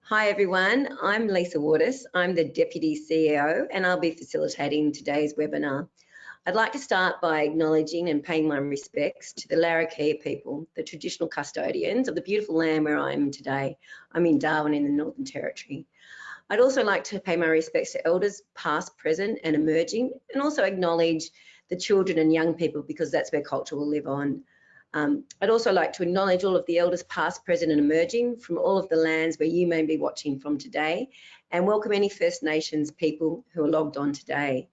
Hi everyone, I'm Lisa Waters. I'm the Deputy CEO and I'll be facilitating today's webinar. I'd like to start by acknowledging and paying my respects to the Larrakia people, the traditional custodians of the beautiful land where I am today. I'm in Darwin in the Northern Territory. I'd also like to pay my respects to elders past, present and emerging, and also acknowledge the children and young people because that's where culture will live on. I'd also like to acknowledge all of the elders past, present and emerging from all of the lands where you may be watching from today, and welcome any First Nations people who are logged on today.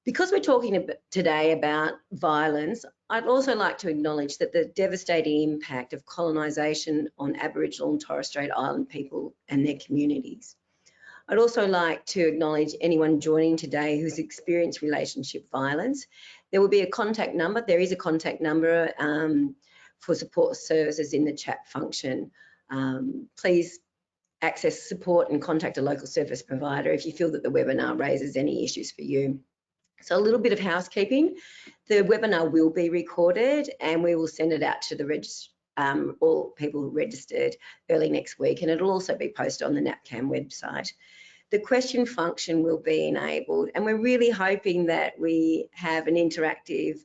Because we're talking today about violence, I'd also like to acknowledge that the devastating impact of colonisation on Aboriginal and Torres Strait Island people and their communities. I'd also like to acknowledge anyone joining today who's experienced relationship violence. There will be a contact number. There is a contact number for support services in the chat function. Please access support and contact a local service provider if you feel that the webinar raises any issues for you. So a little bit of housekeeping. The webinar will be recorded and we will send it out to the all people who registered early next week, and it'll also be posted on the NAPCAN website. The question function will be enabled, and we're really hoping that we have an interactive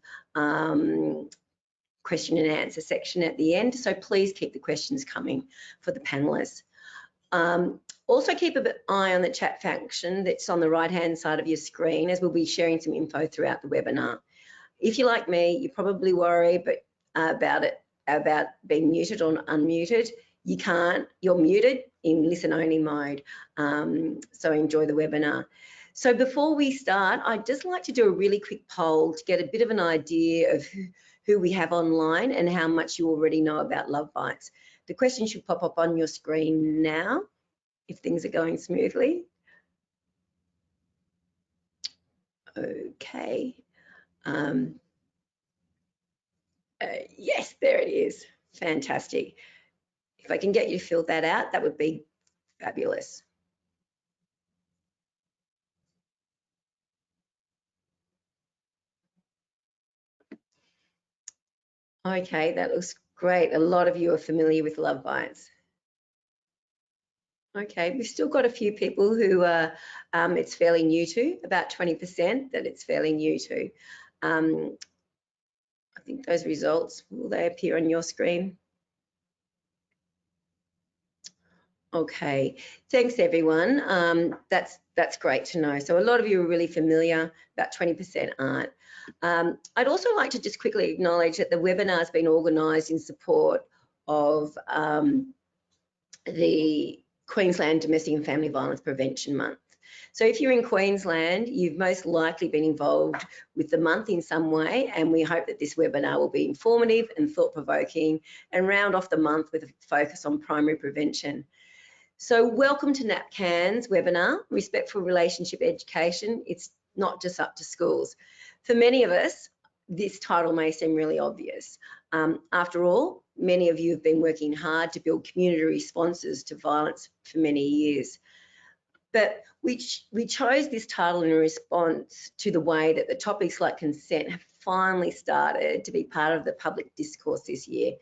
question and answer section at the end, so please keep the questions coming for the panelists. Also keep an eye on the chat function that's on the right-hand side of your screen, as we'll be sharing some info throughout the webinar. If you're like me, you probably worry about being muted or unmuted. You can't, you're muted in listen-only mode, so enjoy the webinar. So before we start, I'd just like to do a really quick poll to get a bit of an idea of who we have online and how much you already know about Love Bites. The question should pop up on your screen now, if things are going smoothly. Okay. Yes, there it is. Fantastic. If I can get you to fill that out, that would be fabulous. Okay, that looks great. A lot of you are familiar with Love Bites. Okay, we've still got a few people who it's fairly new to, about 20% that it's fairly new to. I think those results, will they appear on your screen? Okay, thanks everyone. That's great to know. So a lot of you are really familiar, about 20% aren't. I'd also like to just quickly acknowledge that the webinar has been organised in support of the Queensland Domestic and Family Violence Prevention Month. So if you're in Queensland, you've most likely been involved with the month in some way, and we hope that this webinar will be informative and thought-provoking and round off the month with a focus on primary prevention. So welcome to NAPCAN's webinar, Respectful Relationship Education. It's not just up to schools. For many of us, this title may seem really obvious. After all, many of you have been working hard to build community responses to violence for many years. But we chose this title in response to the way that the topics like consent have finally started to be part of the public discourse this year.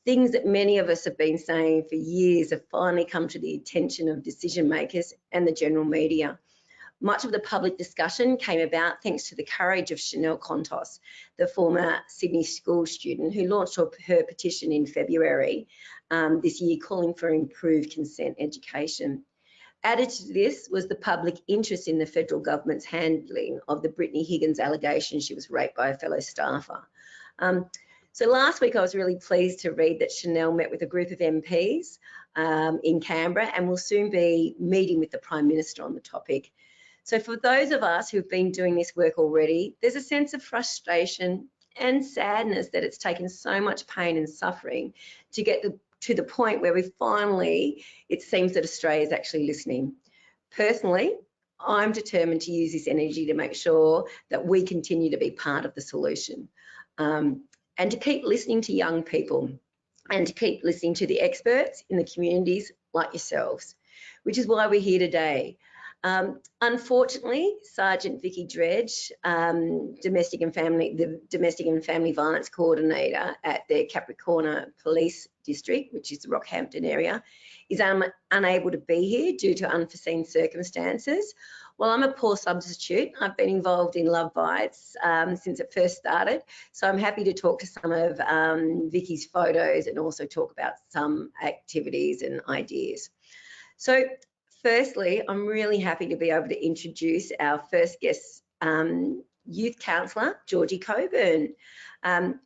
Things that many of us have been saying for years have finally come to the attention of decision makers and the general media. Much of the public discussion came about thanks to the courage of Chanel Contos, the former Sydney school student who launched her petition in February this year calling for improved consent education. Added to this was the public interest in the federal government's handling of the Brittany Higgins allegation she was raped by a fellow staffer. So last week I was really pleased to read that Chanel met with a group of MPs in Canberra and will soon be meeting with the Prime Minister on the topic. So for those of us who've been doing this work already, there's a sense of frustration and sadness that it's taken so much pain and suffering to get to the point where we finally, it seems that Australia is actually listening. Personally, I'm determined to use this energy to make sure that we continue to be part of the solution. And to keep listening to young people and to keep listening to the experts in the communities like yourselves, which is why we're here today. Unfortunately, Sergeant Vicky Dredge, the Domestic and Family Violence Coordinator at the Capricorn Police District, which is the Rockhampton area, is unable to be here due to unforeseen circumstances. Well, I'm a poor substitute. I've been involved in Love Bites since it first started, so I'm happy to talk to some of Vicky's photos and also talk about some activities and ideas. So firstly, I'm really happy to be able to introduce our first guest youth counsellor, Georgie Coburn.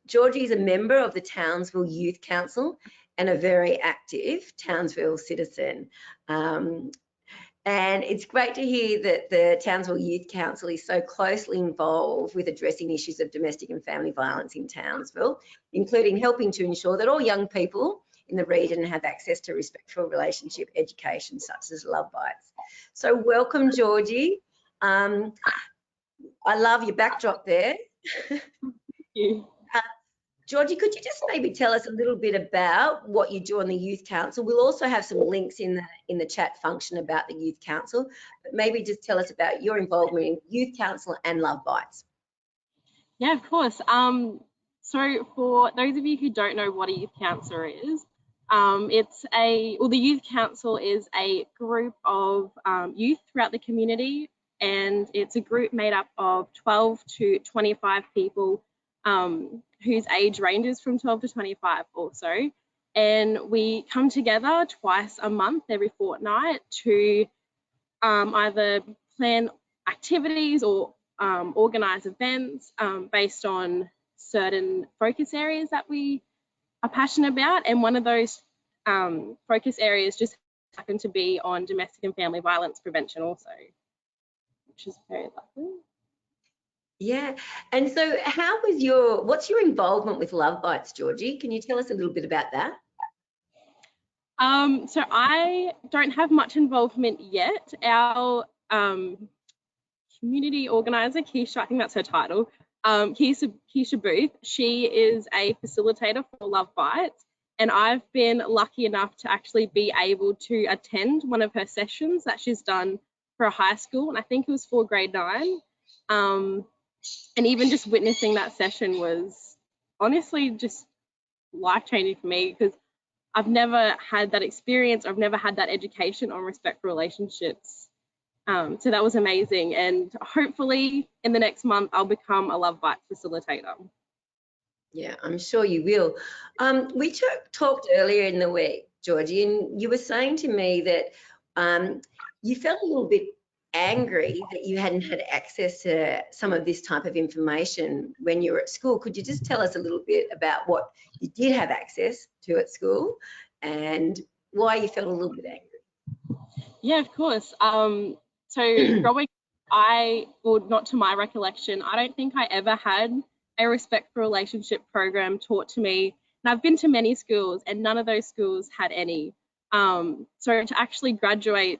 Georgie is a member of the Townsville Youth Council and a very active Townsville citizen. And it's great to hear that the Townsville Youth Council is so closely involved with addressing issues of domestic and family violence in Townsville, including helping to ensure that all young people in the region have access to respectful relationship education such as Love Bites. So welcome, Georgie. I love your backdrop there. Thank you. Georgie, could you just maybe tell us a little bit about what you do on the Youth Council? We'll also have some links in the chat function about the Youth Council, but maybe just tell us about your involvement in Youth Council and Love Bites. Yeah, of course. So for those of you who don't know what a Youth Councillor is, the Youth Council is a group of youth throughout the community, and it's a group made up of 12 to 25 people whose age ranges from 12 to 25 also. And we come together twice a month, every fortnight, to either plan activities or organise events based on certain focus areas that we are passionate about. And one of those focus areas just happened to be on domestic and family violence prevention also, which is very lovely. Yeah, and so what's your involvement with Love Bites, Georgie? Can you tell us a little bit about that? So I don't have much involvement yet. Our community organizer, Keisha, I think that's her title, Keisha Booth, she is a facilitator for Love Bites, and I've been lucky enough to actually be able to attend one of her sessions that she's done for a high school, and I think it was for grade 9. And even just witnessing that session was honestly just life-changing for me, because I've never had that experience. I've never had that education on respectful relationships. So that was amazing. And hopefully in the next month, I'll become a Love Bites facilitator. Yeah, I'm sure you will. We talked earlier in the week, Georgie, and you were saying to me that you felt a little bit angry that you hadn't had access to some of this type of information when you were at school. Could you just tell us a little bit about what you did have access to at school and why you felt a little bit angry? Yeah, of course. So growing well, not to my recollection, I don't think I ever had a respectful relationship program taught to me. And I've been to many schools and none of those schools had any. So to actually graduate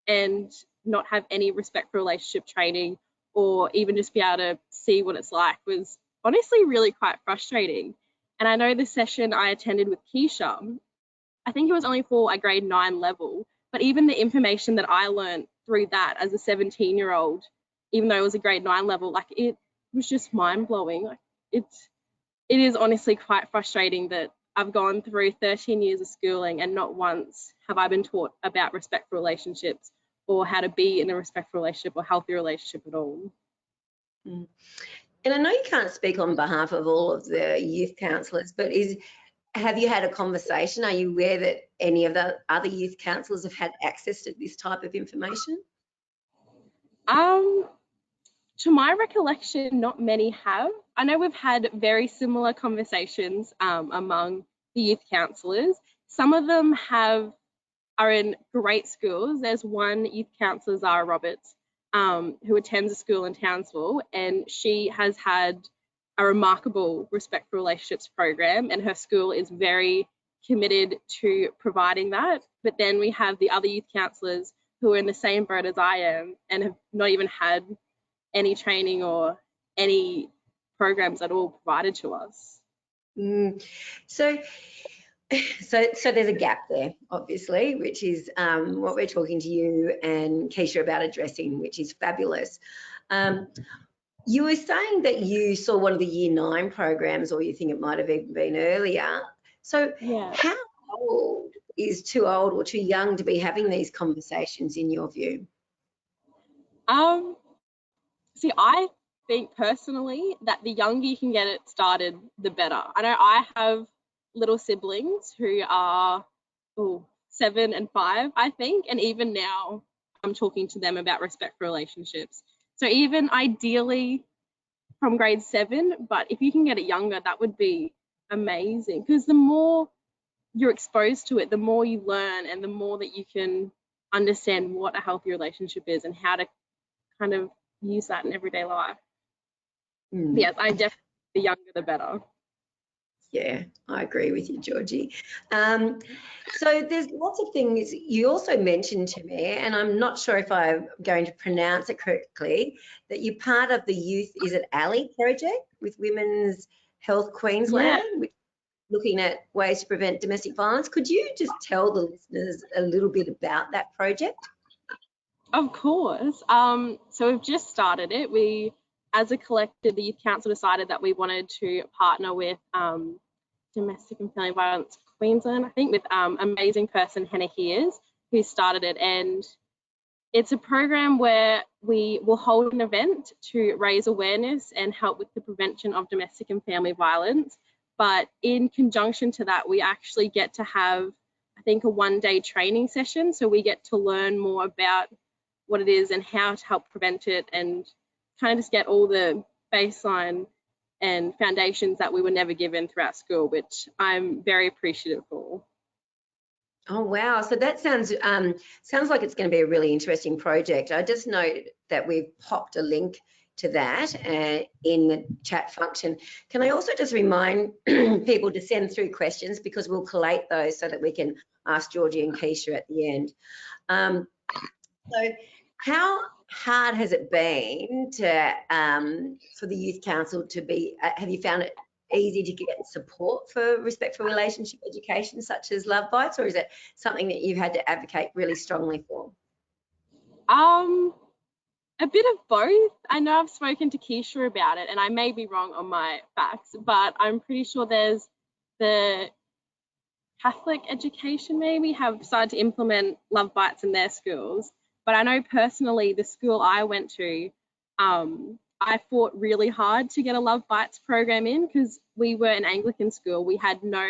and not have any respectful relationship training or even just be able to see what it's like was honestly really quite frustrating. And I know the session I attended with Keisha, I think it was only for a grade 9 level, but even the information that I learned through that as a 17-year-old, even though it was a grade 9 level, like it was just mind-blowing. Like it is honestly quite frustrating that I've gone through 13 years of schooling and not once have I been taught about respectful relationships or how to be in a respectful relationship or healthy relationship at all. And I know you can't speak on behalf of all of the youth counsellors, but have you had a conversation? Are you aware that any of the other youth counsellors have had access to this type of information? To my recollection, not many have. I know we've had very similar conversations among the youth counsellors. Some of them are in great schools. There's one youth counsellor, Zara Roberts, who attends a school in Townsville, and she has had a remarkable respectful relationships program, and her school is very committed to providing that. But then we have the other youth counsellors who are in the same boat as I am and have not even had any training or any programs at all provided to us. So So there's a gap there, obviously, which is what we're talking to you and Keisha about addressing, which is fabulous. You were saying that you saw one of the Year 9 programs, or you think it might have even been earlier. So Yeah. how old is too old or too young to be having these conversations in your view? See, I think personally that the younger you can get it started, the better. I know I have little siblings who are 7 and 5, I think, and even now I'm talking to them about respectful relationships. So even ideally from grade 7, but if you can get it younger, that would be amazing, because the more you're exposed to it, the more you learn and the more that you can understand what a healthy relationship is and how to kind of use that in everyday life. Yes, I definitely, the younger the better. Yeah, I agree with you, Georgie. So there's lots of things you also mentioned to me, and I'm not sure if I'm going to pronounce it correctly, that you're part of the Youth Is It Alley project with Women's Health Queensland, which looking at ways to prevent domestic violence. Could you just tell the listeners a little bit about that project? Of course. So we've just started it. We, as a collective, the Youth Council decided that we wanted to partner with Domestic and Family Violence Queensland, I think, with amazing person Hannah Hears, who started it. And it's a program where we will hold an event to raise awareness and help with the prevention of domestic and family violence. But in conjunction to that, we actually get to have, I think, a one-day training session. So we get to learn more about what it is and how to help prevent it, and kind of just get all the baseline and foundations that we were never given throughout school, which I'm very appreciative for. Oh wow! So that sounds like it's going to be a really interesting project. I just note that we've popped a link to that in the chat function. Can I also just remind people to send through questions, because we'll collate those so that we can ask Georgie and Keisha at the end. So how hard has it been to for the Youth Council to be? Have you found it easy to get support for respectful relationship education, such as Love Bites, or is it something that you've had to advocate really strongly for? A bit of both. I know I've spoken to Keisha about it, and I may be wrong on my facts, but I'm pretty sure there's the Catholic education maybe have started to implement Love Bites in their schools. But I know personally, the school I went to, I fought really hard to get a Love Bites program in, because we were an Anglican school. We had no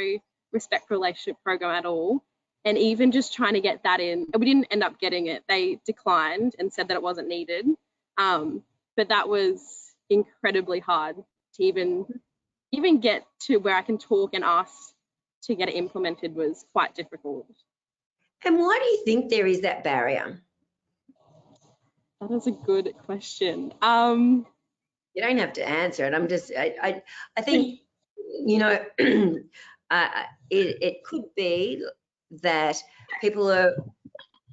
respectful relationship program at all. And even just trying to get that in, we didn't end up getting it. They declined and said that it wasn't needed. But that was incredibly hard to even get to where I can talk and ask to get it implemented was quite difficult. And why do you think there is that barrier? That is a good question. You don't have to answer it. I'm just, I think, you know, it could be that people are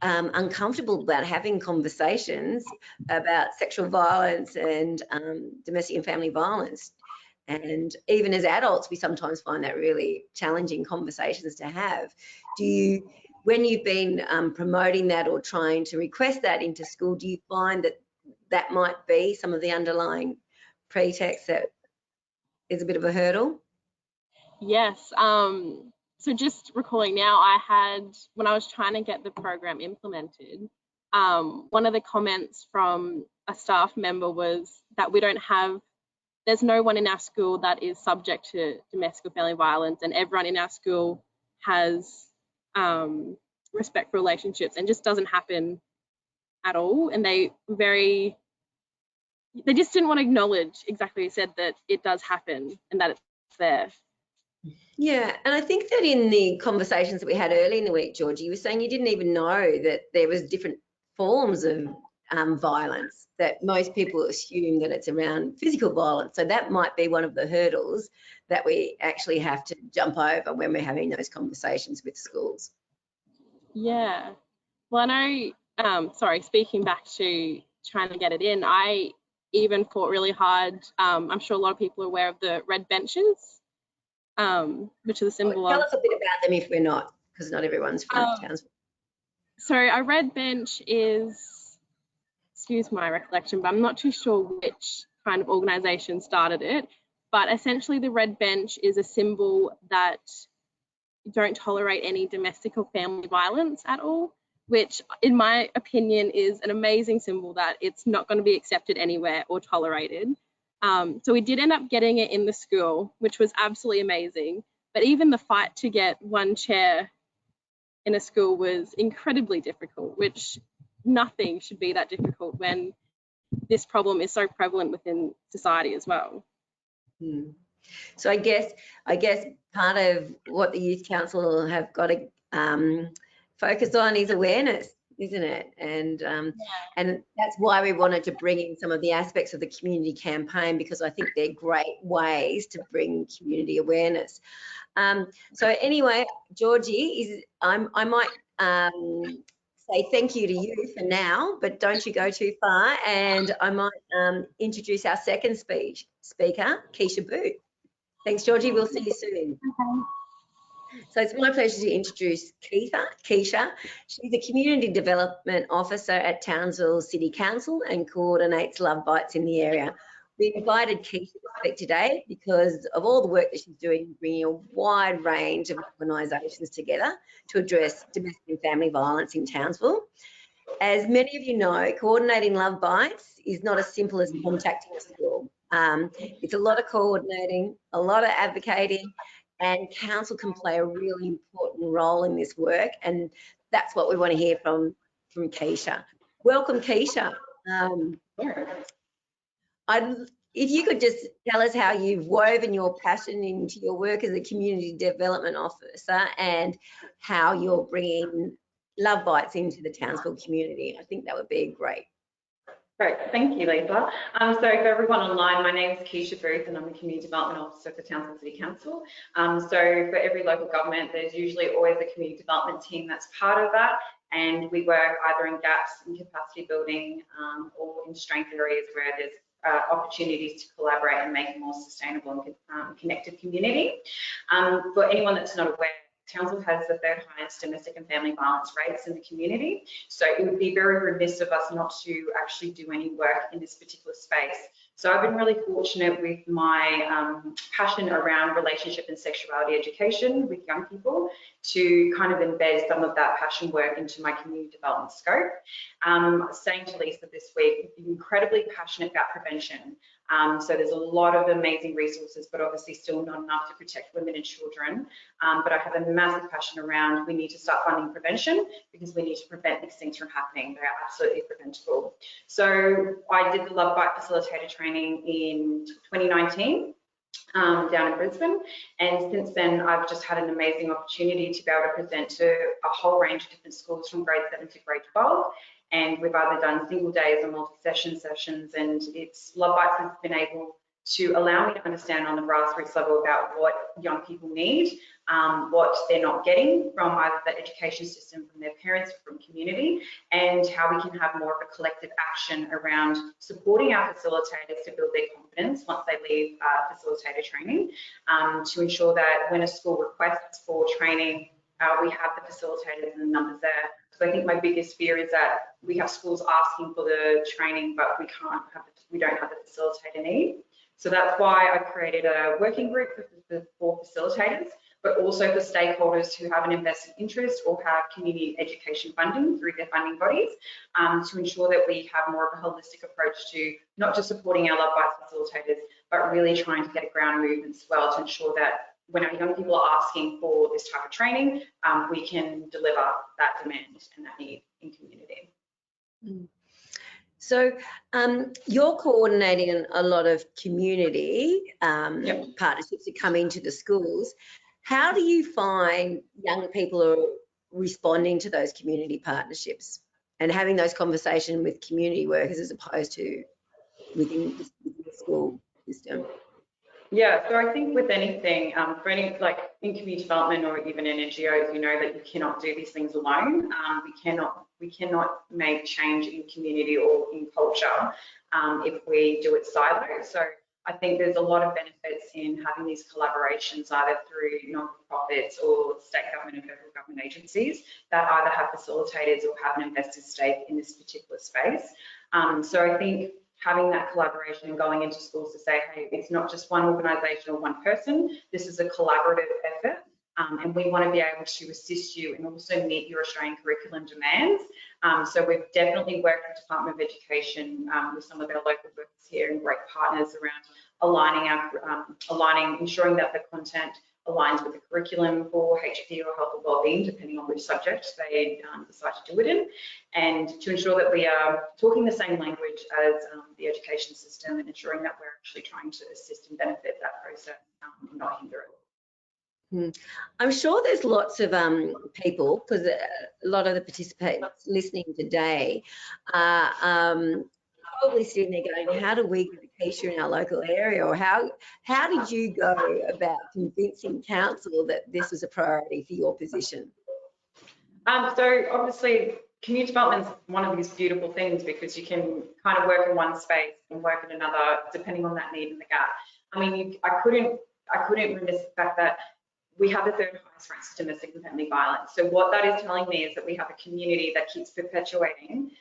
uncomfortable about having conversations about sexual violence and domestic and family violence. And even as adults, we sometimes find that really challenging conversations to have. Do you, when you've been promoting that or trying to request that into school, do you find that that might be some of the underlying pretext that is a bit of a hurdle? Yes. So just recalling now, I had, when I was trying to get the program implemented, one of the comments from a staff member was that we don't have, there's no one in our school that is subject to domestic or family violence, and everyone in our school has respectful relationships, and just doesn't happen at all. And they just didn't want to acknowledge exactly, said that it does happen and that it's there. Yeah, and I think that in the conversations that we had early in the week, Georgie, you were saying you didn't even know that there was different forms of violence, that most people assume that it's around physical violence. So that might be one of the hurdles that we actually have to jump over when we're having those conversations with schools. Yeah. Well, I know, sorry, speaking back to trying to get it in, I even fought really hard. I'm sure a lot of people are aware of the red benches. which is a symbol Tell of. us a bit about them if we're not, because not everyone's from Townsville. So a red bench is, excuse my recollection, but I'm not too sure which kind of organisation started it. But essentially the red bench is a symbol that don't tolerate any domestic or family violence at all, which in my opinion is an amazing symbol that it's not going to be accepted anywhere or tolerated. So we did end up getting it in the school, which was absolutely amazing. But even the fight to get one chair in a school was incredibly difficult, which nothing should be that difficult when this problem is so prevalent within society as well. So I guess part of what the Youth Council have got to focus on is awareness, isn't it? And that's why we wanted to bring in some of the aspects of the community campaign, because I think they're great ways to bring community awareness. So anyway, Georgie, I might say thank you to you for now, but don't you go too far, and I might introduce our second speaker, Keisha Booth. Thanks, Georgie. We'll see you soon. So it's my pleasure to introduce Keisha. She's a Community Development Officer at Townsville City Council and coordinates Love Bites in the area. We invited Keisha to speak today because of all the work that she's doing, bringing a wide range of organisations together to address domestic and family violence in Townsville. As many of you know, coordinating Love Bites is not as simple as contacting a school. It's a lot of coordinating, a lot of advocating, and council can play a really important role in this work, and that's what we want to hear from Keisha. Welcome, Keisha. If you could just tell us how you've woven your passion into your work as a community development officer and how you're bringing Love Bites into the Townsville community, I think that would be great. Great, thank you, Lisa. So for everyone online, my name is Keisha Booth and I'm the Community Development Officer for Townsville City Council. So for every local government, there's usually always a community development team that's part of that, and we work either in gaps in capacity building or in strength areas where there's opportunities to collaborate and make a more sustainable and connected community. For anyone that's not aware, Townsville has the third highest domestic and family violence rates in the community. So it would be very remiss of us not to actually do any work in this particular space. So I've been really fortunate with my passion around relationship and sexuality education with young people to kind of embed some of that passion work into my community development scope. Saying to Lisa this week, incredibly passionate about prevention. So there's a lot of amazing resources, but obviously still not enough to protect women and children. But I have a massive passion around we need to start funding prevention because we need to prevent these things from happening. They are absolutely preventable. So I did the Love Bite Facilitator training in 2019. Down in Brisbane, and since then I've just had an amazing opportunity to be able to present to a whole range of different schools from grade 7 to grade 12, and we've either done single days or multi-session sessions, and Love Bites has been able to allow me to understand on the grassroots level about what young people need, what they're not getting from either the education system, from their parents, from community, and how we can have more of a collective action around supporting our facilitators to build their confidence once they leave facilitator training, to ensure that when a school requests for training, we have the facilitators and the numbers there. So I think my biggest fear is that we have schools asking for the training, but we don't have the facilitator need. So that's why I created a working group for facilitators, but also for stakeholders who have an invested interest or have community education funding through their funding bodies, to ensure that we have more of a holistic approach to not just supporting our Love Bites facilitators, but really trying to get a ground movement as well to ensure that when our young people are asking for this type of training, we can deliver that demand and that need in community. So you're coordinating a lot of community partnerships that come into the schools. How do you find young people are responding to those community partnerships and having those conversations with community workers as opposed to within the school system? Yeah, so I think with anything, for any, like in community development or even in NGOs, you know that you cannot do these things alone. We cannot make change in community or in culture if we do it siloed. So I think there's a lot of benefits in having these collaborations either through non-profits or state government and federal government agencies that either have facilitators or have an invested stake in this particular space. So I think having that collaboration and going into schools to say, hey, it's not just one organisation or one person, this is a collaborative effort. And we want to be able to assist you and also meet your Australian curriculum demands. So we've definitely worked with the Department of Education with some of our local workers here and great partners around ensuring that the content aligns with the curriculum for HP or health or wellbeing, depending on which subject they decide to do it in, and to ensure that we are talking the same language as the education system and ensuring that we're actually trying to assist and benefit that process and not hinder it. I'm sure there's lots of people, because a lot of the participants listening today are probably sitting there going, how do we get a Keisha in our local area? Or how did you go about convincing council that this was a priority for your position? So obviously, community development is one of these beautiful things because you can kind of work in one space and work in another, depending on that need and the gap. I mean, I couldn't resist the fact that we have the third highest rates of domestic and family violence. So what that is telling me is that we have a community that keeps perpetuating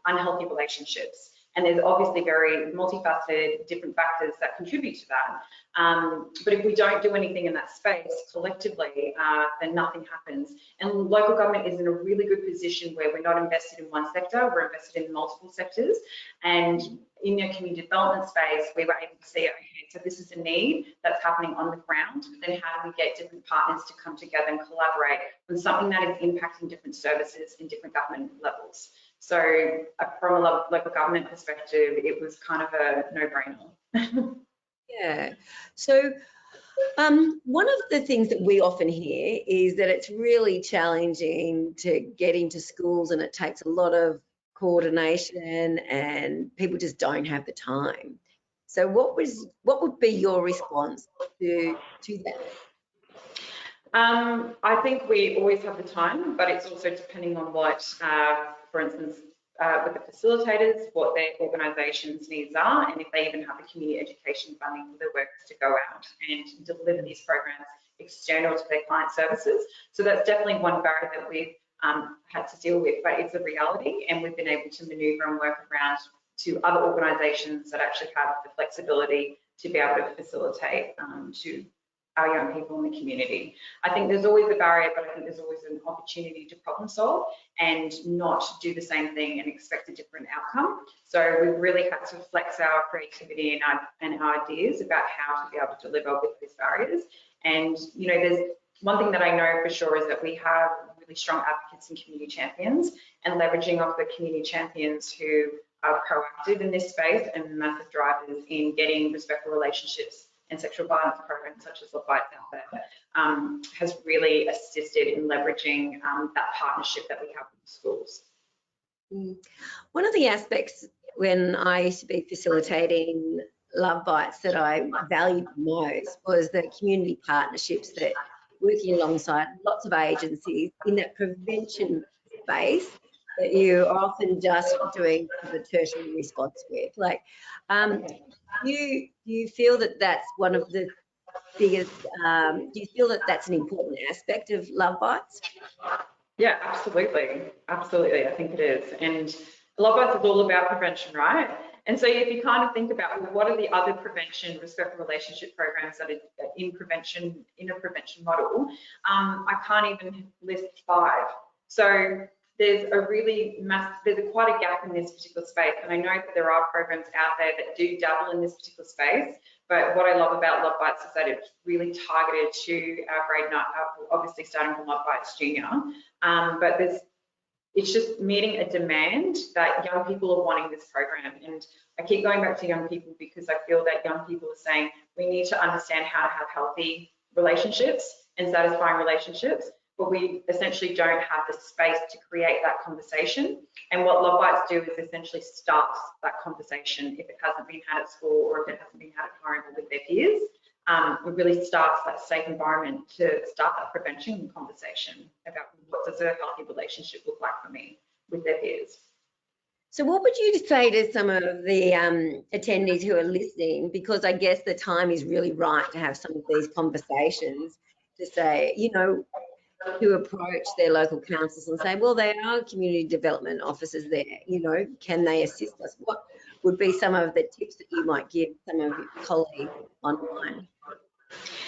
unhealthy relationships. And there's obviously very multifaceted different factors that contribute to that. But if we don't do anything in that space collectively, then nothing happens. And local government is in a really good position where we're not invested in one sector, we're invested in multiple sectors. And in the community development space, we were able to see, okay, so this is a need that's happening on the ground. Then how do we get different partners to come together and collaborate on something that is impacting different services in different government levels? So from a local government perspective, it was kind of a no-brainer. Yeah. So one of the things that we often hear is that it's really challenging to get into schools and it takes a lot of coordination and people just don't have the time. So what would be your response to that? I think we always have the time, but it's also depending on what, for instance, with the facilitators, what their organisation's needs are, and if they even have the community education funding for their workers to go out and deliver these programs external to their client services. So that's definitely one barrier that we've had to deal with, but it's a reality, and we've been able to manoeuvre and work around to other organisations that actually have the flexibility to be able to facilitate to our young people in the community. I think there's always a barrier, but I think there's always an opportunity to problem solve and not do the same thing and expect a different outcome. So we've really had to flex our creativity and our ideas about how to be able to deliver with these barriers. And, you know, there's one thing that I know for sure is that we have really strong advocates and community champions, and leveraging off the community champions who are proactive in this space and massive drivers in getting respectful relationships and sexual violence programs such as Love Bites out there has really assisted in leveraging that partnership that we have with the schools. One of the aspects when I used to be facilitating Love Bites that I valued most was the community partnerships, that working alongside lots of agencies in that prevention space that you are often just doing the tertiary response with. Like, do you feel that that's one of the biggest, do you feel that that's an important aspect of Love Bites? Yeah, absolutely. Absolutely, I think it is. And Love Bites is all about prevention, right? And so if you kind of think about, well, what are the other prevention, respectful relationship programs that are in a prevention model, I can't even list 5. So there's quite a gap in this particular space. And I know that there are programs out there that do dabble in this particular space. But what I love about Love Bites is that it's really targeted to our grade 9, obviously starting from Love Bites Junior. But it's just meeting a demand that young people are wanting this program. And I keep going back to young people because I feel that young people are saying we need to understand how to have healthy relationships and satisfying relationships, but we essentially don't have the space to create that conversation. And what Love Bites do is essentially starts that conversation if it hasn't been had at school or if it hasn't been had at home or with their peers. It really starts that safe environment to start that prevention conversation about what does a healthy relationship look like for me with their peers. So what would you say to some of the attendees who are listening? Because I guess the time is really right to have some of these conversations to say, you know, to approach their local councils and say, well, there are community development officers there, you know, can they assist us? What would be some of the tips that you might give some of your colleagues online?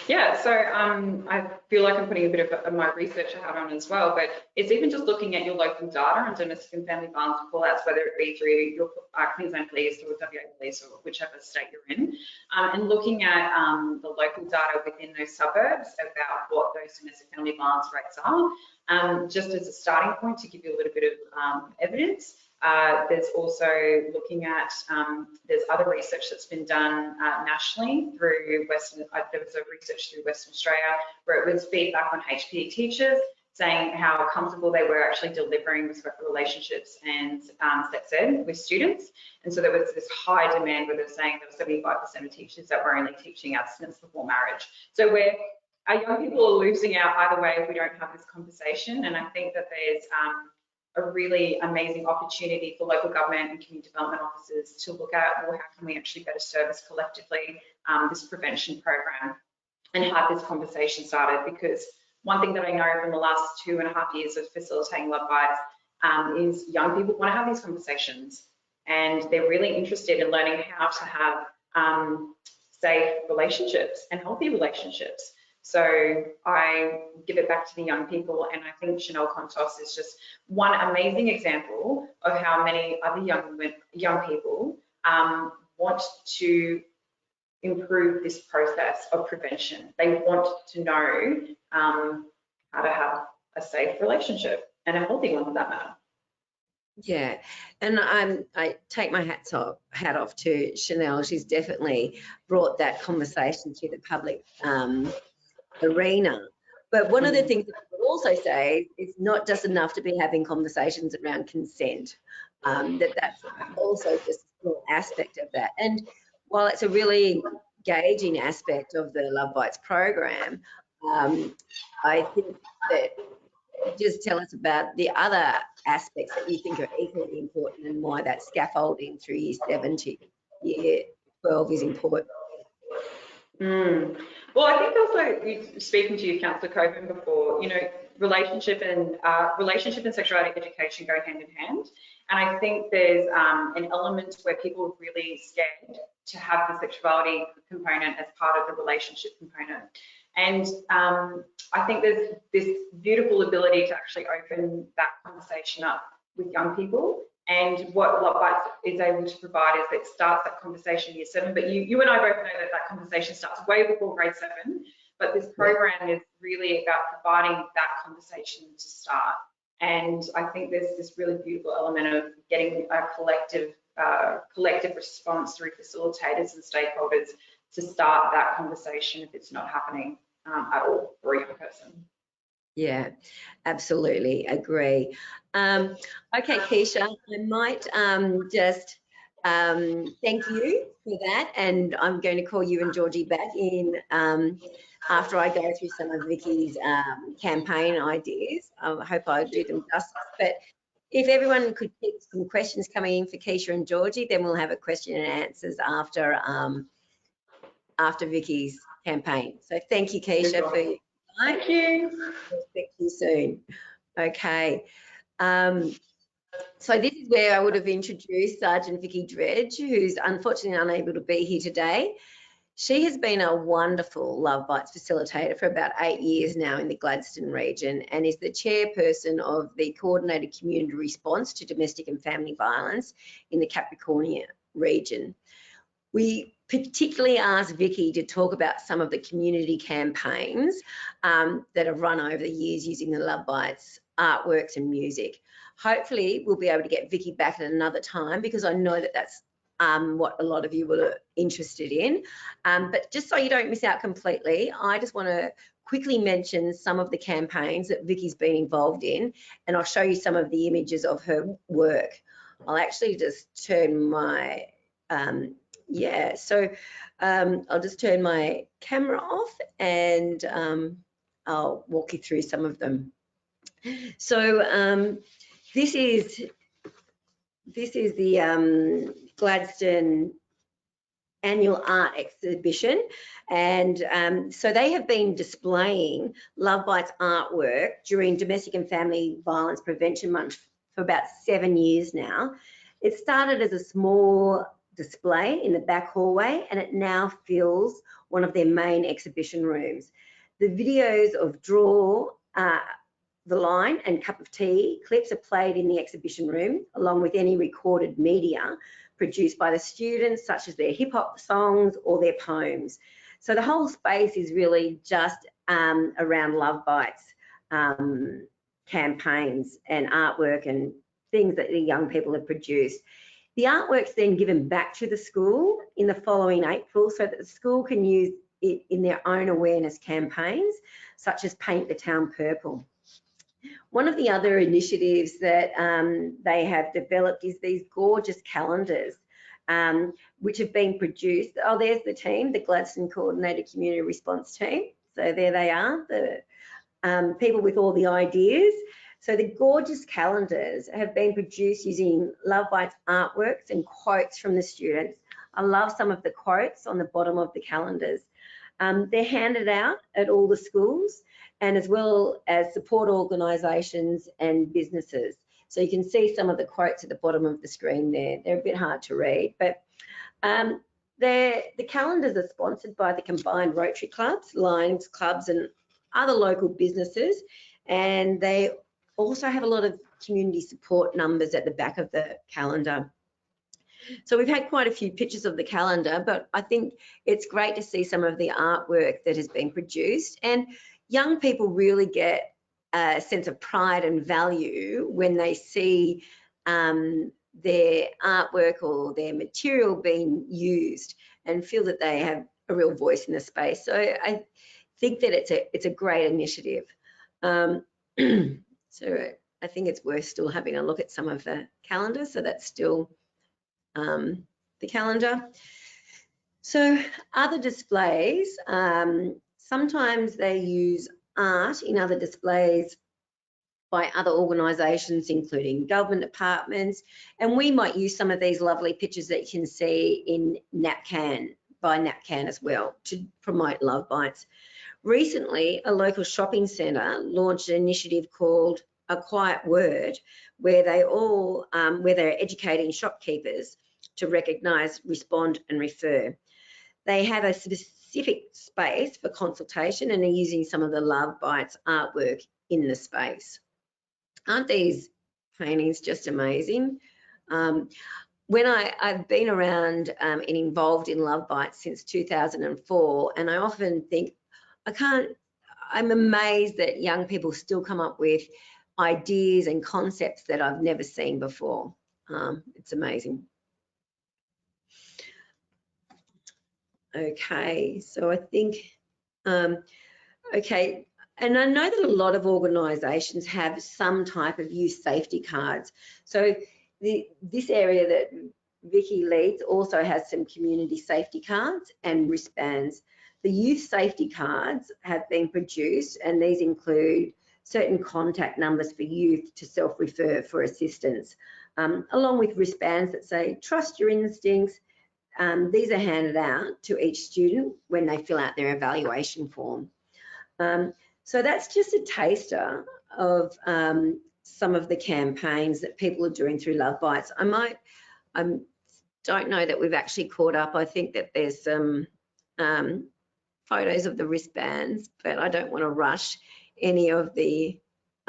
Yeah, so I feel like I'm putting a bit of my researcher hat on as well, but it's even just looking at your local data on domestic and family violence call-outs, whether it be through your Queensland Police or WA Police or whichever state you're in, and looking at the local data within those suburbs about what those domestic family violence rates are, just as a starting point to give you a little bit of evidence. There's also looking at, there's other research that's been done nationally through there was a research through Western Australia where it was feedback on HPE teachers saying how comfortable they were actually delivering respectful relationships and sex ed with students. And so there was this high demand where they're saying there were 75% of teachers that were only teaching abstinence before marriage. So our young people are losing out either way if we don't have this conversation. And I think that there's a really amazing opportunity for local government and community development officers to look at, well, how can we actually better service collectively this prevention program and have this conversation started? Because one thing that I know from the last 2.5 years of facilitating love bites is young people want to have these conversations and they're really interested in learning how to have safe relationships and healthy relationships. So I give it back to the young people, and I think Chanel Contos is just one amazing example of how many other young people want to improve this process of prevention. They want to know how to have a safe relationship and a healthy one for that matter. Yeah, and I take my hat off to Chanel. She's definitely brought that conversation to the public arena. But one of the things that I would also say is not just enough to be having conversations around consent, that's also just a small aspect of that. And while it's a really engaging aspect of the Love Bites program, I think that just tell us about the other aspects that you think are equally important and why that scaffolding through year 7 to year 12 is important. Well, I think also speaking to you, Councillor Coburn, before, you know, relationship and sexuality education go hand in hand. And I think there's an element where people are really scared to have the sexuality component as part of the relationship component. And I think there's this beautiful ability to actually open that conversation up with young people. And what Love Bites is able to provide is that it starts that conversation in year 7. But you and I both know that that conversation starts way before grade 7. But this program is really about providing that conversation to start. And I think there's this really beautiful element of getting a collective response through facilitators and stakeholders to start that conversation if it's not happening at all for a young person. Yeah, absolutely agree. Okay, Keisha, I might just thank you for that, and I'm going to call you and Georgie back in after I go through some of Vicky's campaign ideas. I hope I do them justice, but if everyone could keep some questions coming in for Keisha and Georgie, then we'll have a question and answers after Vicky's campaign. So thank you, Keisha, for your time. Thank you. We'll speak to you soon. Okay. So this is where I would have introduced Sergeant Vicky Dredge, who's unfortunately unable to be here today. She has been a wonderful Love Bites facilitator for about 8 years now in the Gladstone region and is the chairperson of the Coordinated Community Response to Domestic and Family Violence in the Capricornia region. We particularly asked Vicky to talk about some of the community campaigns that have run over the years using the Love Bites artworks and music. Hopefully we'll be able to get Vicky back at another time because I know that that's what a lot of you were interested in. But just so you don't miss out completely, I just want to quickly mention some of the campaigns that Vicky's been involved in, and I'll show you some of the images of her work. I'll actually just turn my, I'll just turn my camera off and I'll walk you through some of them. So this is this is the Gladstone annual art exhibition, and so they have been displaying Love Bites artwork during Domestic and Family Violence Prevention Month for about 7 years now. It started as a small display in the back hallway, and it now fills one of their main exhibition rooms. The videos of Draw the Line and Cup of Tea clips are played in the exhibition room, along with any recorded media produced by the students, such as their hip hop songs or their poems. So the whole space is really just around Love Bites campaigns and artwork and things that the young people have produced. The artwork's then given back to the school in the following April so that the school can use it in their own awareness campaigns, such as Paint the Town Purple. One of the other initiatives that they have developed is these gorgeous calendars, which have been produced. Oh, there's the team, the Gladstone Coordinated Community Response Team. So there they are, the people with all the ideas. So the gorgeous calendars have been produced using Love Bites artworks and quotes from the students. I love some of the quotes on the bottom of the calendars. They're handed out at all the schools and as well as support organisations and businesses. So you can see some of the quotes at the bottom of the screen there. They're a bit hard to read, but the calendars are sponsored by the combined Rotary Clubs, Lions Clubs and other local businesses, and they also have a lot of community support numbers at the back of the calendar. So we've had quite a few pictures of the calendar, but I think it's great to see some of the artwork that has been produced, and young people really get a sense of pride and value when they see their artwork or their material being used and feel that they have a real voice in the space. So I think that it's a great initiative. So I think it's worth still having a look at some of the calendars. So that's still the calendar. So other displays, sometimes they use art in other displays by other organisations, including government departments, and we might use some of these lovely pictures that you can see in NAPCAN, by NAPCAN as well, to promote Love Bites. Recently, a local shopping centre launched an initiative called A Quiet Word, where they're educating shopkeepers to recognise, respond and refer. They have a specific space for consultation and are using some of the Love Bites artwork in the space. Aren't these paintings just amazing? When I've been around and involved in Love Bites since 2004, and I often think, I'm amazed that young people still come up with ideas and concepts that I've never seen before. It's amazing. Okay, so I think, okay, and I know that a lot of organisations have some type of youth safety cards. So this area that Vicky leads also has some community safety cards and wristbands. The youth safety cards have been produced, and these include certain contact numbers for youth to self-refer for assistance, along with wristbands that say, trust your instincts. These are handed out to each student when they fill out their evaluation form. So that's just a taster of some of the campaigns that people are doing through Love Bites. I don't know that we've actually caught up. I think that there's some photos of the wristbands, but I don't want to rush any of the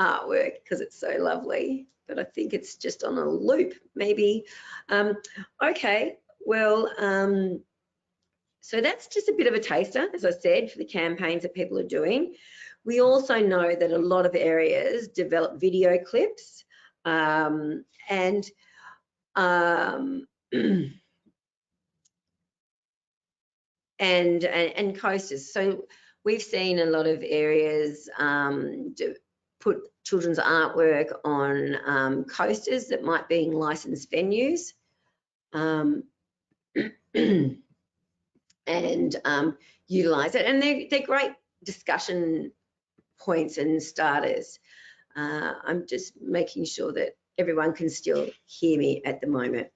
artwork because it's so lovely. But I think it's just on a loop, maybe. Okay, well, so that's just a bit of a taster, as I said, for the campaigns that people are doing. We also know that a lot of areas develop video clips and coasters. So we've seen a lot of areas put children's artwork on coasters that might be in licensed venues. And utilise it, and they're great discussion points and starters. I'm just making sure that everyone can still hear me at the moment.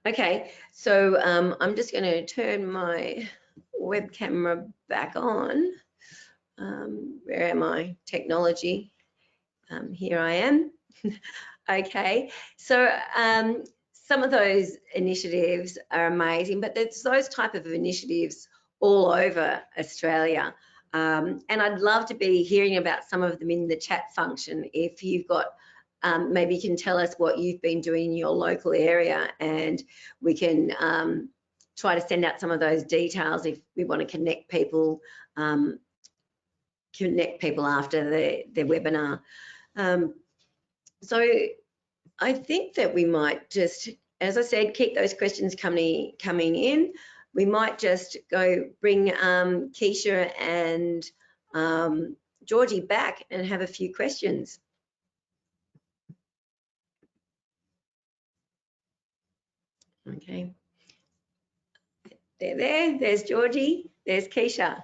Okay, so I'm just going to turn my web camera back on. Where am I? Technology. Here I am. Okay, so some of those initiatives are amazing, but there's those type of initiatives all over Australia. And I'd love to be hearing about some of them in the chat function. If you've got, maybe you can tell us what you've been doing in your local area, and we can try to send out some of those details if we want to connect people after the webinar. So I think that we might just, as I said, keep those questions coming in. We might just go bring Keisha and Georgie back and have a few questions. Okay. There's Georgie, there's Keisha.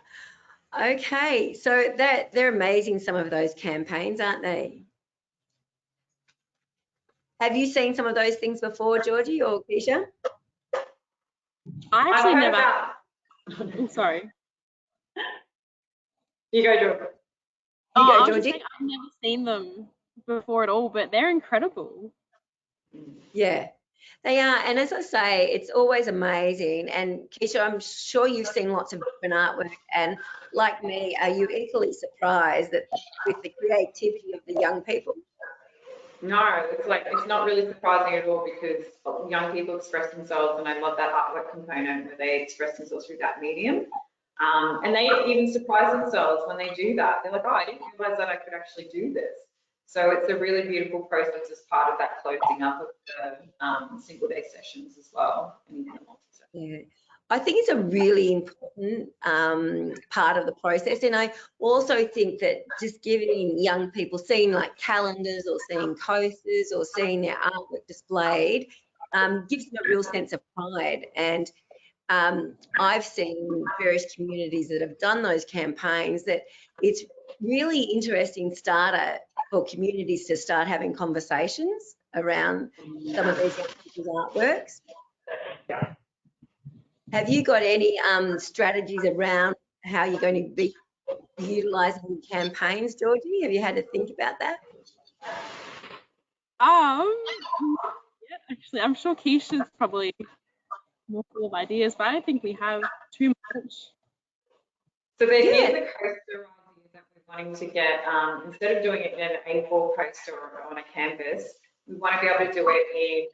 Okay, so they're amazing, some of those campaigns, aren't they? Have you seen some of those things before, Georgie or Keisha? I actually never. I'm sorry. You go, Georgie. You go, I was Georgie. just saying, I've never seen them before at all, but they're incredible. Yeah, they are. And as I say, it's always amazing. And Keisha, I'm sure you've seen lots of different artwork. And like me, are you equally surprised that with the creativity of the young people? No, it's not really surprising at all, because young people express themselves, and I love that artwork component where they express themselves through that medium. And they even surprise themselves when they do that. They're like, oh, I didn't realize that I could actually do this. So it's a really beautiful process as part of that closing up of the single day sessions as well. Yeah, I think it's a really important part of the process. And I also think that just giving young people, seeing like calendars or seeing coasters or seeing their artwork displayed gives them a real sense of pride. And I've seen various communities that have done those campaigns that it's really interesting starter for communities to start having conversations around some of these people's artworks. Have you got any strategies around how you're going to be utilising campaigns, Georgie? Have you had to think about that? Yeah, actually, I'm sure Keisha's probably more full of ideas, but I don't think we have too much. So there is a coaster idea that we're wanting to get, instead of doing it in an A4 poster or on a canvas, we want to be able to do it in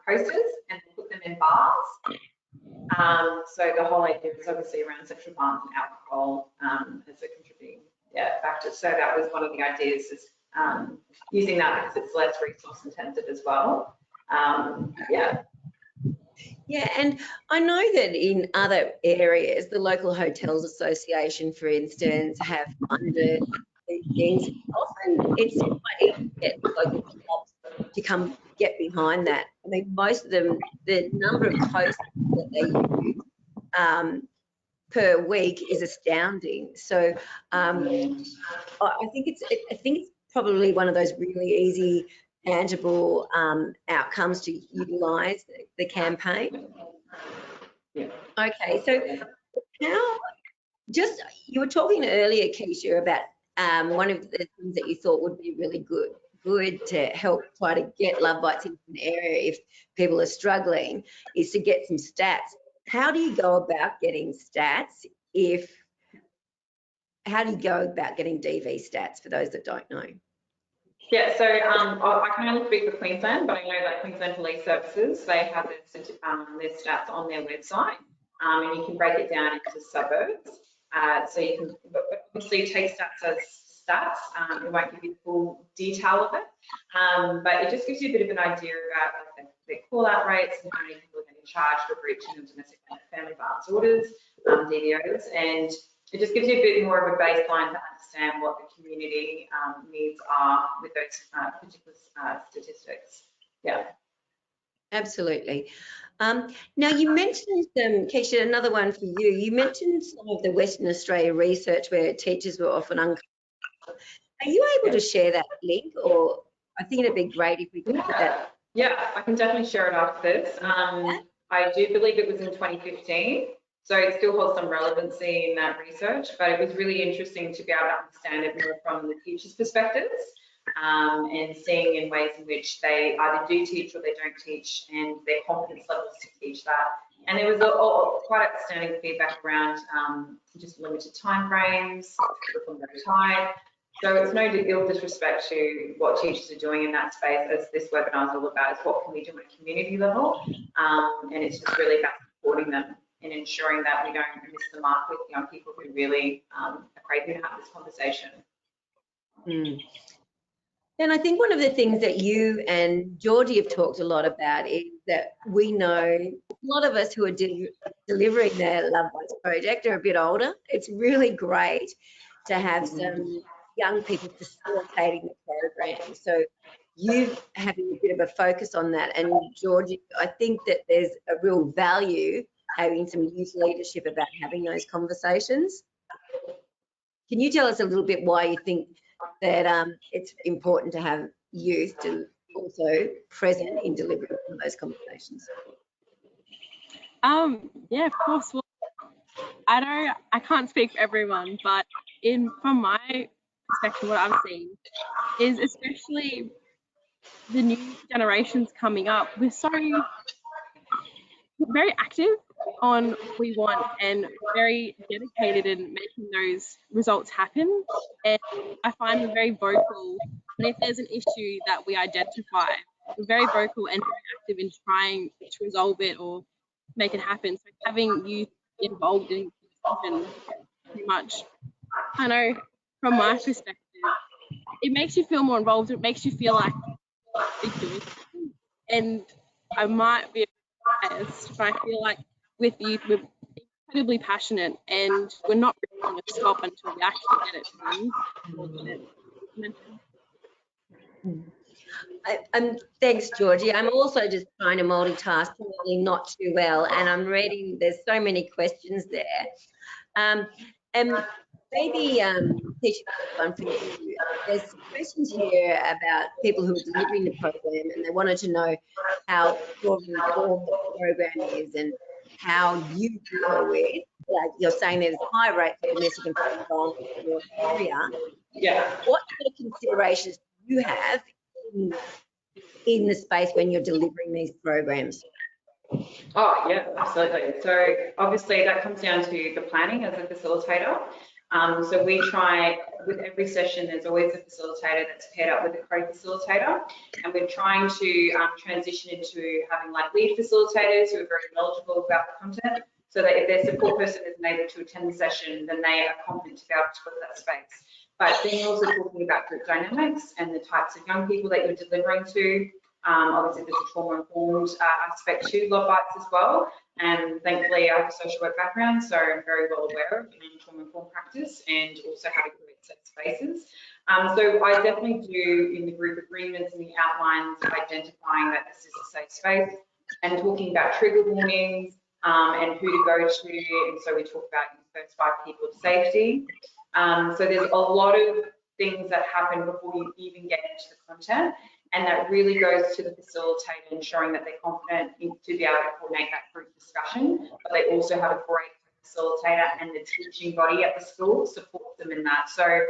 posters and put them in bars. So the whole idea is obviously around sexual violence and alcohol as a contributing factor. So that was one of the ideas, is using that because it's less resource intensive as well. Yeah, and I know that in other areas, the local hotels association, for instance, have funded these things. Often it's quite easy to get local clubs to come get behind that. I mean, most of them, the number of posts that they use per week is astounding. So I think it's probably one of those really easy, tangible outcomes to utilise the campaign. Yeah. Okay, so now, you were talking earlier, Keisha, about one of the things that you thought would be really good to help try to get love bites into an area if people are struggling, is to get some stats. How do you go about getting stats how do you go about getting DV stats for those that don't know? Yeah, so I can only speak for Queensland, but I know that Queensland Police Services, they have their stats on their website, and you can break it down into suburbs. So you can obviously take stats as stats. It won't give you the full detail of it, but it just gives you a bit of an idea about their call-out rates and how many people are getting charged for breaching of domestic family violence orders, DVOs, and it just gives you a bit more of a baseline to understand what the community needs are with those particular statistics. Yeah. Absolutely. Now, you mentioned, Keisha, another one for you. You mentioned some of the Western Australia research where teachers were often uncomfortable Are you able to share that link, or I think it'd be great if we could put that. Yeah, I can definitely share it after this. I do believe it was in 2015, so it still holds some relevancy in that research, but it was really interesting to be able to understand it more from the teachers' perspectives, and seeing in ways in which they either do teach or they don't teach, and their confidence levels to teach that. And there was quite outstanding feedback around just limited timeframes, from the tired. So it's no ill disrespect to what teachers are doing in that space, as this webinar is all about, is what can we do at a community level, and it's just really about supporting them and ensuring that we don't miss the mark with young people who really are craving to have this conversation. And I think one of the things that you and Georgie have talked a lot about is that we know a lot of us who are delivering the Loved Ones project are a bit older. It's really great to have some young people facilitating the program. So you having a bit of a focus on that, and Georgie, I think that there's a real value having some youth leadership about having those conversations. Can you tell us a little bit why you think that it's important to have youth to also present in delivering those conversations? Yeah, of course. Well, I can't speak for everyone, but from my perspective, what I've seen is, especially the new generations coming up, we're very active on what we want and very dedicated in making those results happen. And I find we're very vocal, and if there's an issue that we identify, we're very vocal and very active in trying to resolve it or make it happen. So having youth involved in decision pretty much, I know from my perspective, it makes you feel more involved. It makes you feel like you're doing something. And I might be biased, but I feel like with youth, we're incredibly passionate, and we're not really going to stop until we actually get it done. Thanks, Georgie. I'm also just trying to multitask, probably not too well, and I'm reading. There's so many questions there, and maybe teacher, one for you. There's questions here about people who are delivering the program, and they wanted to know how informed the program is and how you deal with, like you're saying, there's high rates of domestic and family violence in your area. Yeah. What sort of considerations do you have in the space when you're delivering these programs? Oh, yeah, absolutely. So obviously that comes down to the planning as a facilitator. So we try, with every session, there's always a facilitator that's paired up with a co-facilitator, and we're trying to transition into having like lead facilitators who are very knowledgeable about the content, so that if their support person isn't able to attend the session, then they are confident to be able to fill that space. But then you're also talking about group dynamics and the types of young people that you're delivering to. Obviously, there's a trauma-informed aspect to Love Bites as well. And thankfully, I have a social work background, so I'm very well aware of trauma-informed practice and also how to create safe spaces. So I definitely do, in the group agreements and the outlines, identifying that this is a safe space and talking about trigger warnings and who to go to. And so we talk about the first 5 people of safety. So there's a lot of things that happen before you even get into the content. And that really goes to the facilitator, ensuring that they're confident to be able to coordinate that group discussion, but they also have a great facilitator, and the teaching body at the school supports them in that. So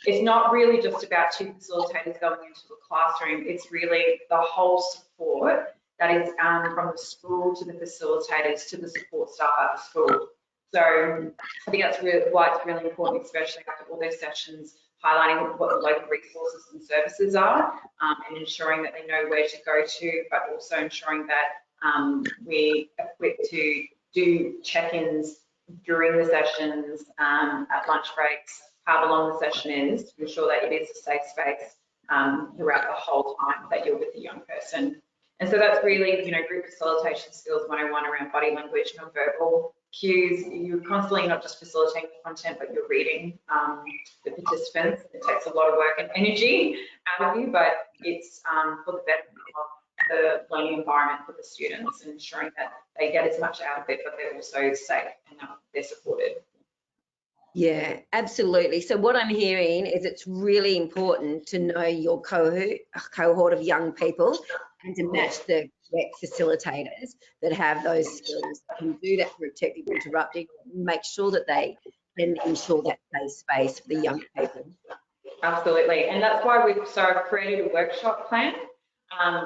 it's not really just about 2 facilitators going into the classroom, it's really the whole support that is from the school to the facilitators to the support staff at the school. So I think that's really why it's really important, especially after all those sessions, highlighting what the local resources and services are, and ensuring that they know where to go to, but also ensuring that we equip to do check-ins during the sessions, at lunch breaks, however long the session is, to ensure that it is a safe space throughout the whole time that you're with the young person. And so that's really, you know, group facilitation skills 101 around body language, non-verbal cues. You're constantly not just facilitating the content, but you're reading the participants. It takes a lot of work and energy out of you, but it's for the betterment of the learning environment for the students, and ensuring that they get as much out of it, but they're also safe and they're supported. Yeah, absolutely. So what I'm hearing is it's really important to know your cohort of young people and to match the correct facilitators that have those skills, can do that through technical interrupting, make sure that they can ensure that safe space for the young people. Absolutely, and that's why I've created a workshop plan,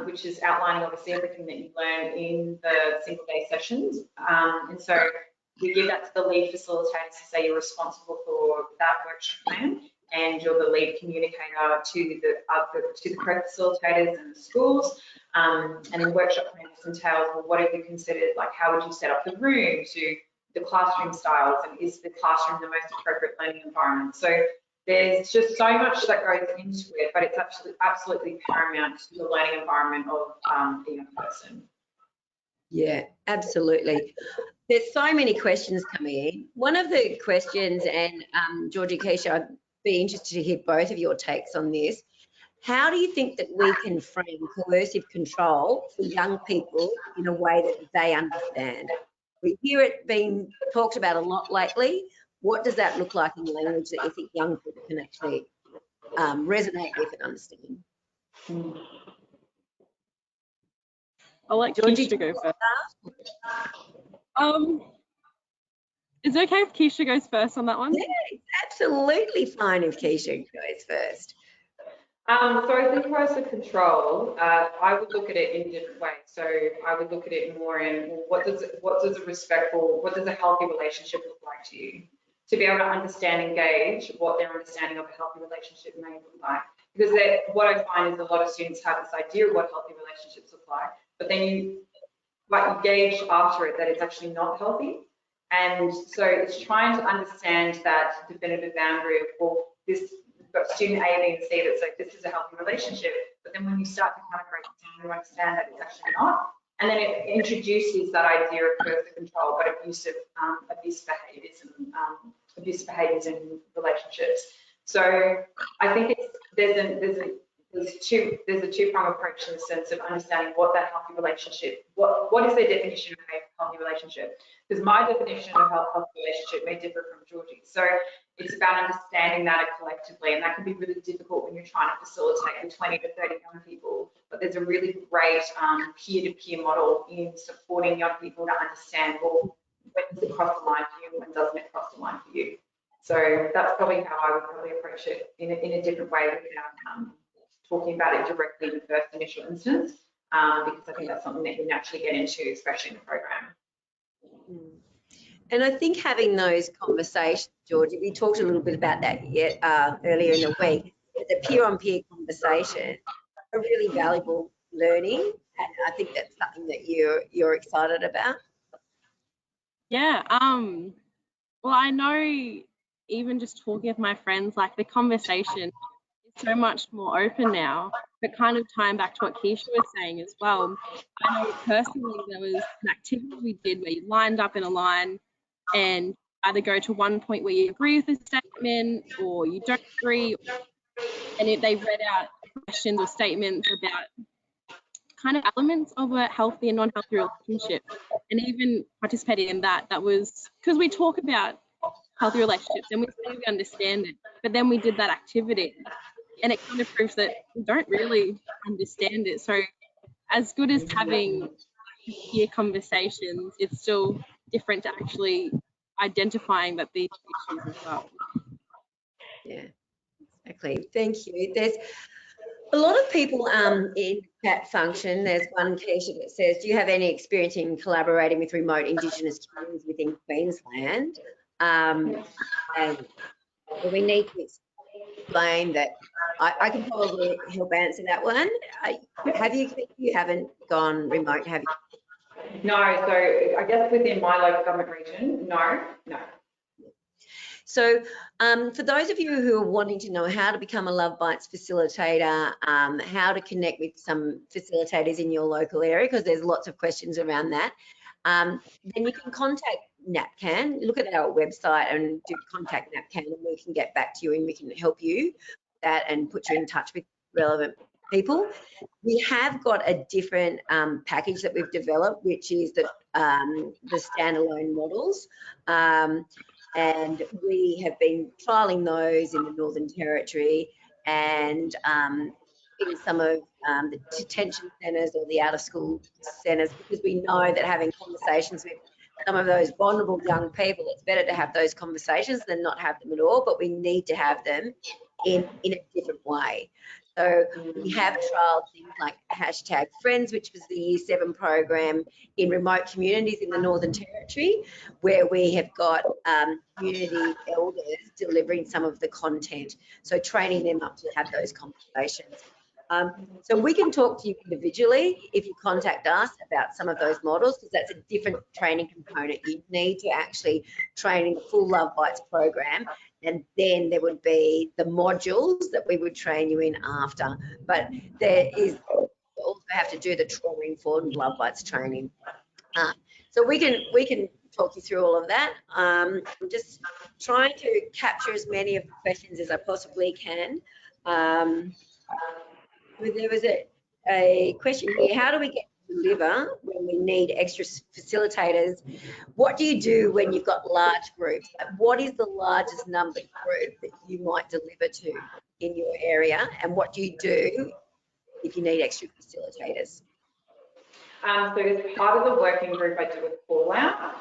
which is outlining obviously everything that you learn in the single day sessions, and so we give that to the lead facilitators to say you're responsible for that workshop plan, and you're the lead communicator to the correct facilitators and the schools. And the workshop plan entails, well, what have you considered, like how would you set up the room, to the classroom styles, and is the classroom the most appropriate learning environment? So there's just so much that goes into it, but it's absolutely paramount to the learning environment of a young person. Yeah, absolutely. There's so many questions coming in. One of the questions, and Georgie, Keisha, I'd be interested to hear both of your takes on this. How do you think that we can frame coercive control for young people in a way that they understand? We hear it being talked about a lot lately. What does that look like in language that you think young people can actually resonate with and understand? I'll let Georgie, Keisha go first. Is it okay if Keisha goes first on that one? Yeah, it's absolutely fine if Keisha goes first. So I think coercive control, I would look at it in a different way. So I would look at it more in, well, what does a healthy relationship look like to you? To be able to understand, engage what their understanding of a healthy relationship may look like. Because what I find is a lot of students have this idea of what healthy relationships look like, but then you gauge after it that it's actually not healthy. And so it's trying to understand that definitive boundary of, well, this, you've got student A, B, and C that's like, this is a healthy relationship. But then when you start to kind of break it down, you understand that it's actually not. And then it introduces that idea of coercive control, but abusive behaviours in relationships. So I think there's a two-pronged approach in the sense of understanding what that healthy relationship, what is their definition of a healthy relationship? Because my definition of a healthy relationship may differ from Georgie's. So it's about understanding that collectively, and that can be really difficult when you're trying to facilitate with 20 to 30 young people. But there's a really great peer-to-peer model in supporting young people to understand, well, when does it cross the line for you, when doesn't it cross the line for you? So that's probably how I would probably approach it in a different way without talking about it directly in the first initial instance, because I think that's something that you naturally get into, especially in the program. And I think having those conversations, Georgie, we talked a little bit about that earlier in the week, but the peer-on-peer conversation are really valuable learning, and I think that's something that you're excited about. Yeah, well, I know even just talking with my friends, like the conversation is so much more open now, but kind of tying back to what Keisha was saying as well. I know personally there was an activity we did where you lined up in a line and either go to one point where you agree with the statement or you don't agree, and they read out questions or statements about kind of elements of a healthy and non-healthy relationship. And even participating in that was because we talk about healthy relationships and we say we understand it, but then we did that activity and it kind of proves that we don't really understand it. So as good as having peer conversations, it's still different to actually identifying that these issues as well. Yeah, exactly. Thank you. There's a lot of people in that function. There's one, Keisha, that says, do you have any experience in collaborating with remote Indigenous communities within Queensland? And we need to explain that. I can probably help answer that one. You haven't gone remote, have you? No, so I guess within my local government region, no. So for those of you who are wanting to know how to become a Love Bites facilitator, how to connect with some facilitators in your local area, because there's lots of questions around that, then you can contact NAPCAN. Look at our website and do contact NAPCAN, and we can get back to you and we can help you with that and put you in touch with relevant people. We have got a different package that we've developed, which is the standalone models. and we have been trialling those in the Northern Territory and in some of the detention centres or the out of school centres, because we know that having conversations with some of those vulnerable young people, it's better to have those conversations than not have them at all, but we need to have them in a different way. So we have trialled things like #Friends, which was the Year 7 program in remote communities in the Northern Territory, where we have got community elders delivering some of the content, so training them up to have those conversations. So we can talk to you individually if you contact us about some of those models, because that's a different training component. You need to actually train in the full Love Bites program, and then there would be the modules that we would train you in after. But there is, you also have to do the trauma-informed Love Bites training. So we can talk you through all of that. I'm just trying to capture as many of the questions as I possibly can. There was a question here: how do we get to deliver when we need extra facilitators? What do you do when you've got large groups? What is the largest number group that you might deliver to in your area, and what do you do if you need extra facilitators? So as part of the working group, I do a call out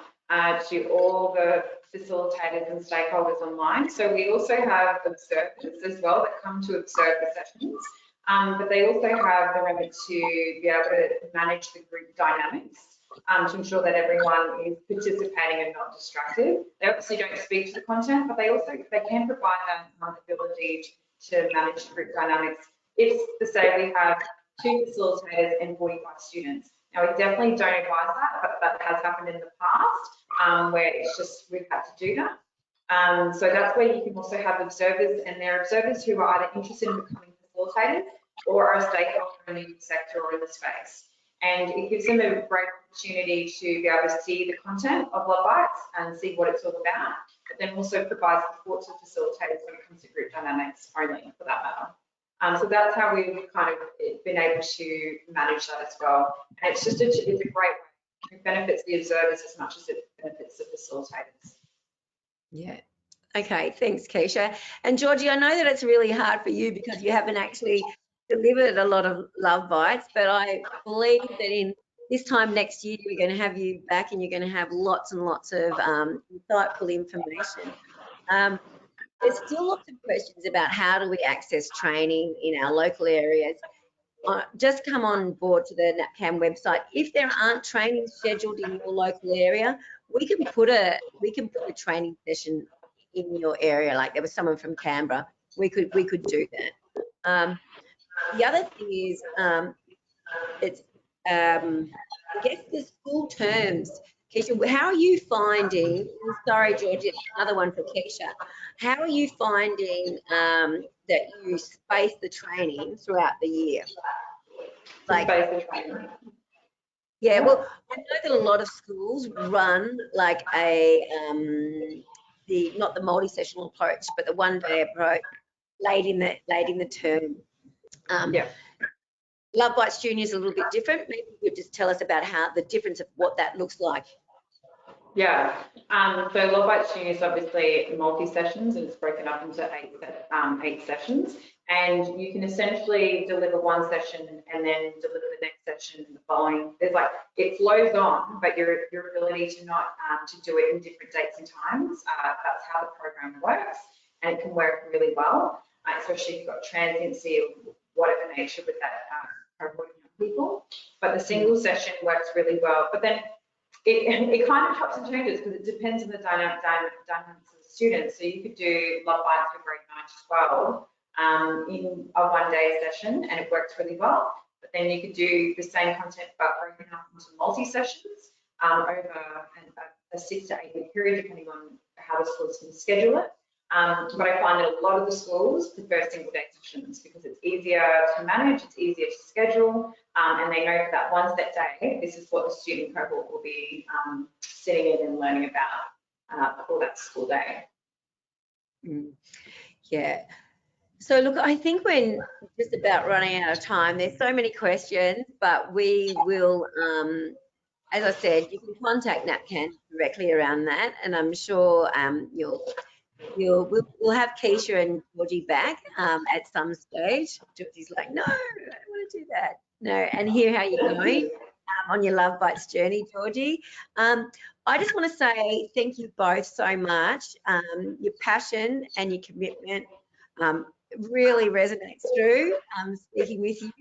to all the facilitators and stakeholders online. So we also have observers as well that come to observe the sessions. But they also have the remit to be able to manage the group dynamics to ensure that everyone is participating and not distracted. They obviously don't speak to the content, but they can provide that ability to manage the group dynamics. If, say, we have 2 facilitators and 45 students. Now, we definitely don't advise that, but that has happened in the past where it's just we've had to do that. So that's where you can also have observers, and they're observers who are either interested in becoming facilitators or are a stakeholder in the youth sector or in the space. And it gives them a great opportunity to be able to see the content of Love Bites and see what it's all about, but then also provides support to facilitators when it comes to group dynamics only, for that matter. So that's how we've kind of been able to manage that as well. And it's just it's a great way. It benefits the observers as much as it benefits the facilitators. Yeah. Okay, thanks, Keisha. And Georgie, I know that it's really hard for you because you haven't actually delivered a lot of Love Bites, but I believe that in this time next year, we're going to have you back and you're going to have lots and lots of insightful information. There's still lots of questions about how do we access training in our local areas. Just come on board to the NAPCAN website. If there aren't trainings scheduled in your local area, we can put a training session in your area. Like there was someone from Canberra, we could do that. The other thing is, it's I guess the school terms. Keisha, how are you finding? Sorry, Georgie, another one for Keisha. How are you finding that you space the training throughout the year? Like, yeah, well, I know that a lot of schools run like a not the multi-sessional approach, but the one-day approach late in the term. Yeah. Love Bites Junior is a little bit different. Maybe you could just tell us about how the difference of what that looks like. Yeah, so Love Bites Junior is obviously multi-sessions, and it's broken up into eight sessions, and you can essentially deliver one session and then deliver the next session and the following. There's like, it flows on, but your ability to not to do it in different dates and times, that's how the program works, and it can work really well, especially if you've got transiency of whatever nature with that cohort of young people. But the single session works really well, but then it kind of chops and changes because it depends on the dynamics of the students. So you could do Love Bites for grade 9 to 12 in a one-day session, and it works really well. But then you could do the same content but broken up into multi-sessions over a 6 to 8 week period, depending on how the schools can schedule it. But I find that a lot of the schools prefer single day sessions because it's easier to manage, it's easier to schedule, and they know for that one set day, this is what the student cohort will be sitting in and learning about for that school day. Yeah. So look, I think we're just about running out of time. There's so many questions, but we will as I said, you can contact NAPCAN directly around that, and I'm sure we'll have Keisha and Georgie back at some stage. Georgie's like, no, I don't want to do that. No, and hear how you're going on your Love Bites journey, Georgie. I just want to say thank you both so much. Your passion and your commitment really resonates through speaking with you.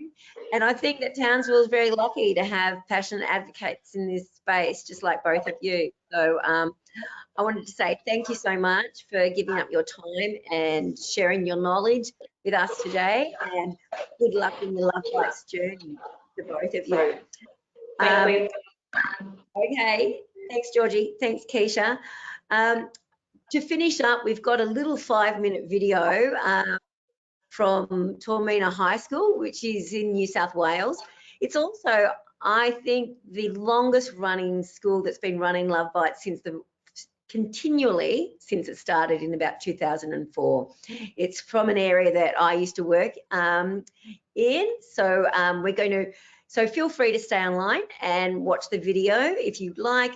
And I think that Townsville is very lucky to have passionate advocates in this space, just like both of you. So I wanted to say thank you so much for giving up your time and sharing your knowledge with us today, and good luck in your Love Bites journey to both of you. Okay, thanks Georgie, thanks Keisha. To finish up, we've got a little 5-minute video from Tormina High School, which is in New South Wales. It's also, I think, the longest running school that's been running Love Bites continually since it started in about 2004. It's from an area that I used to work in. So feel free to stay online and watch the video if you'd like.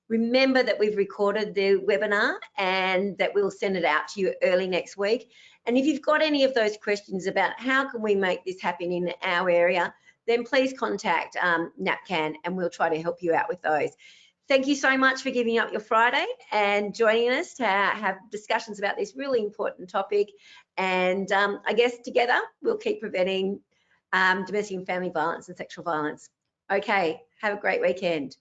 Remember that we've recorded the webinar and that we'll send it out to you early next week. And if you've got any of those questions about how can we make this happen in our area, then please contact NAPCAN and we'll try to help you out with those. Thank you so much for giving up your Friday and joining us to have discussions about this really important topic. And I guess together we'll keep preventing domestic and family violence and sexual violence. Okay, have a great weekend.